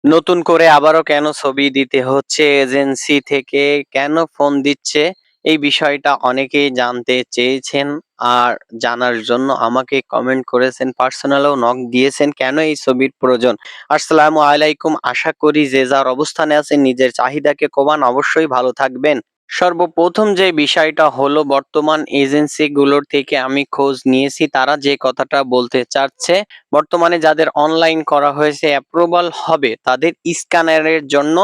নতুন করে আবারও কেন ছবি দিতে হচ্ছে? এজেন্সি থেকে কেন ফোন দিচ্ছে? এই বিষয়টা অনেকেই জানতে চেয়েছেন। আর জানার জন্য আমাকে কমেন্ট করেছেন, পার্সোনালেও নক দিয়েছেন কেন এই ছবির প্রয়োজন। আসসালামু আলাইকুম। আশা করি যে যার অবস্থানে আছেন নিজের চাহিদাকে কমান, অবশ্যই ভালো থাকবেন। সর্বপ্রথম যে বিষয়টা হলো, বর্তমান এজেন্সিগুলোর থেকে আমি খোঁজ নিয়েছি, তারা যে কথাটা বলতে চাচ্ছে, বর্তমানে যাদের অনলাইন করা হয়েছে অ্যাপ্রুভাল হবে তাদের স্ক্যানারের জন্য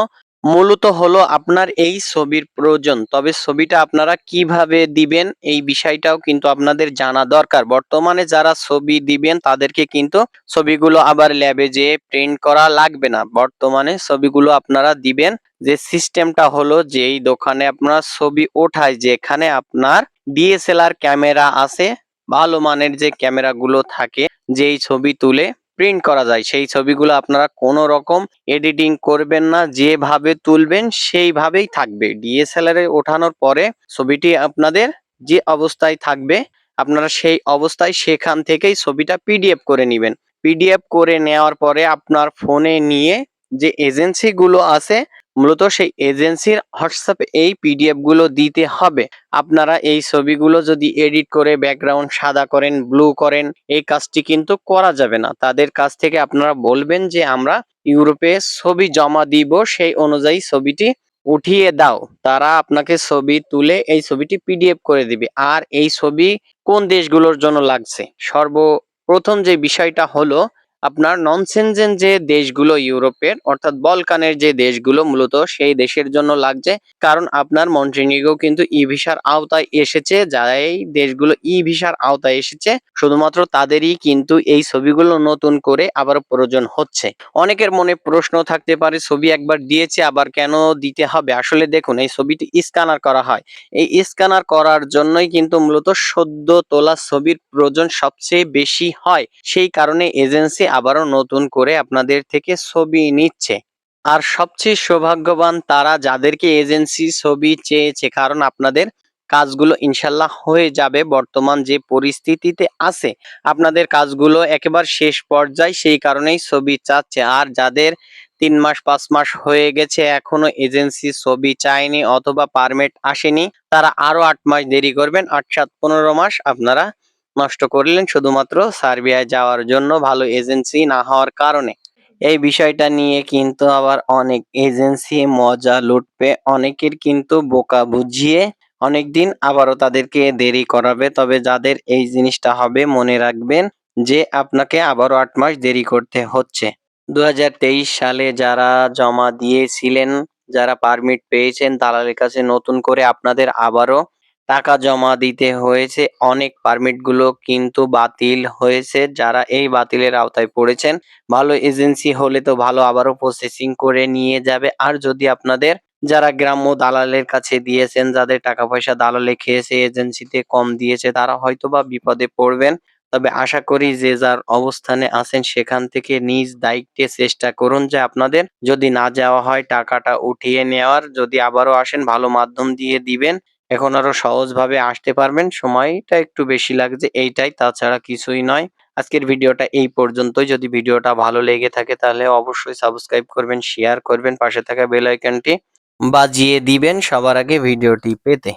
মূলত হলো আপনার এই ছবির প্রয়োজন। তবে ছবিটা আপনারা কিভাবে দিবেন এই বিষয়টাও কিন্তু আপনাদের জানা দরকার। বর্তমানে যারা ছবি দিবেন তাদেরকে কিন্তু ছবিগুলো আবার ল্যাবে যেয়ে প্রিন্ট করা লাগবে না। বর্তমানে ছবিগুলো আপনারা দিবেন যে সিস্টেমটা হলো, যেই দোকানে আপনারা ছবি ওঠায়, যেখানে আপনার ডিএসএলআর ক্যামেরা আছে, ভালো মানের যে ক্যামেরাগুলো থাকে, যেই ছবি তুলে প্রিন্ট করা যায়, সেই ছবিগুলো আপনারা কোনো রকম এডিটিং করবেন না, যেভাবে তুলবেন সেইভাবেই থাকবে। ডিএসএলআর এ ওঠানোর পরে ছবিটি আপনাদের যে অবস্থায় থাকবে, আপনারা সেই অবস্থায় সেখান থেকেই ছবিটা পিডিএফ করে নেবেন। পিডিএফ করে নেওয়ার পরে আপনার ফোনে নিয়ে যে এজেন্সিগুলো আছে, মূলত সেই এজেন্সির হোয়াটসঅ্যাপে এই পিডিএফ গুলো দিতে হবে। আপনারা এই ছবিগুলো যদি এডিট করে ব্যাকগ্রাউন্ড সাদা করেন, ব্লু করেন, এই কাজটি কিন্তু করা যাবে না। তাদের কাছ থেকে আপনারা বলবেন যে আমরা ইউরোপে ছবি জমা দিব, সেই অনুযায়ী ছবিটি উঠিয়ে দাও। তারা আপনাকে ছবি তুলে এই ছবিটি পিডিএফ করে দিবে। আর এই ছবি কোন দেশগুলোর জন্য লাগছে? সর্বপ্রথম যে বিষয়টা হলো, আপনার নন সেনজেন যে দেশগুলো ইউরোপের, অর্থাৎ বলকানের যে দেশগুলো, মূলত সেই দেশের জন্য লাগছে। কারণ আপনার মন্টিনিগ্রো কিন্তু ই ভিসার আওতায় এসেছে। যারা এই দেশগুলো ই ভিসার আওতায় এসেছে, শুধুমাত্র তাদেরই কিন্তু এই ছবিগুলো নতুন করে আবার প্রয়োজন হচ্ছে। অনেকের মনে প্রশ্ন থাকতে পারে, ছবি একবার দিয়েছে আবার কেন দিতে হবে? আসলে দেখুন, এই ছবিটি স্ক্যানার করা হয়। এই স্ক্যানার করার জন্যই কিন্তু মূলত সদ্য তোলা ছবির প্রয়োজন সবচেয়ে বেশি হয়। সেই কারণে এজেন্সি আবারও নতুন করে আপনাদের থেকে ছবি নিচ্ছে। আর সবচেয়ে সৌভাগ্যবান তারা যাদেরকে এজেন্সি ছবি চেয়েছে, কারণ আপনাদের কাজগুলো ইনশাল্লাহ হয়ে যাবে। বর্তমান যে পরিস্থিতিতে আছে, আপনাদের কাজগুলো একেবারে শেষ পর্যায়ে, সেই কারণেই ছবি চাচ্ছে। আর যাদের 3 মাস 5 মাস হয়ে গেছে এখনো এজেন্সি ছবি চায়নি অথবা পারমিট আসেনি, তারা আরো 8 মাস দেরি করবেন। 8 7 15 মাস আপনারা নষ্ট করলেন শুধুমাত্র সার্বিয়ায় যাওয়ার জন্য, ভালো এজেন্সি না হওয়ার কারণে। এই বিষয়টা নিয়ে কিন্তু আবার অনেক এজেন্সি মজা লুটবে, অনেকের কিন্তু বোকা বুঝিয়ে অনেকদিন আবারও তাদেরকে দেরি করাবে। তবে যাদের এই জিনিসটা হবে, মনে রাখবেন যে আপনাকে আবারও 8 মাস দেরি করতে হচ্ছে। 2023 সালে যারা জমা দিয়েছিলেন, যারা পারমিট পেয়েছেন, দালালের কাছে নতুন করে আপনাদের আবারও টাকা জমা দিতে হয়েছে। অনেক পারমিট গুলো কিন্তু বাতিল হয়েছে। যারা এই বাতিলের আওতায় পড়েছেন, ভালো এজেন্সি হলে তো ভালো, আবারও প্রসেসিং করে নিয়ে যাবে। আর যদি আপনাদের যারা গ্রাম্য দালালের কাছে দিয়েছেন, যাদের টাকা পয়সা দালালে খেয়েছে, এজেন্সিতে কম দিয়েছে, তারা হয়তোবা বিপদে পড়বেন। তবে আশা করি যে যার অবস্থানে আছেন সেখান থেকে নিজ দায়িত্বে চেষ্টা করুন যে আপনাদের যদি না যাওয়া হয় টাকাটা উঠিয়ে নেওয়ার। যদি আবারও আসেন, ভালো মাধ্যম দিয়ে দিবেন। এখন আরো সহজভাবে আসতে পারবেন। সময়টা একটু বেশি লাগছে এইটাই, তাছাড়া কিছুই নয়। আজকের ভিডিওটা এই পর্যন্তই। যদি ভিডিওটা ভালো লেগে থাকে তাহলে অবশ্যই সাবস্ক্রাইব করবেন, শেয়ার করবেন, পাশে থাকা বেল আইকনটি বাজিয়ে দিবেন সবার আগে ভিডিওটি পেতে।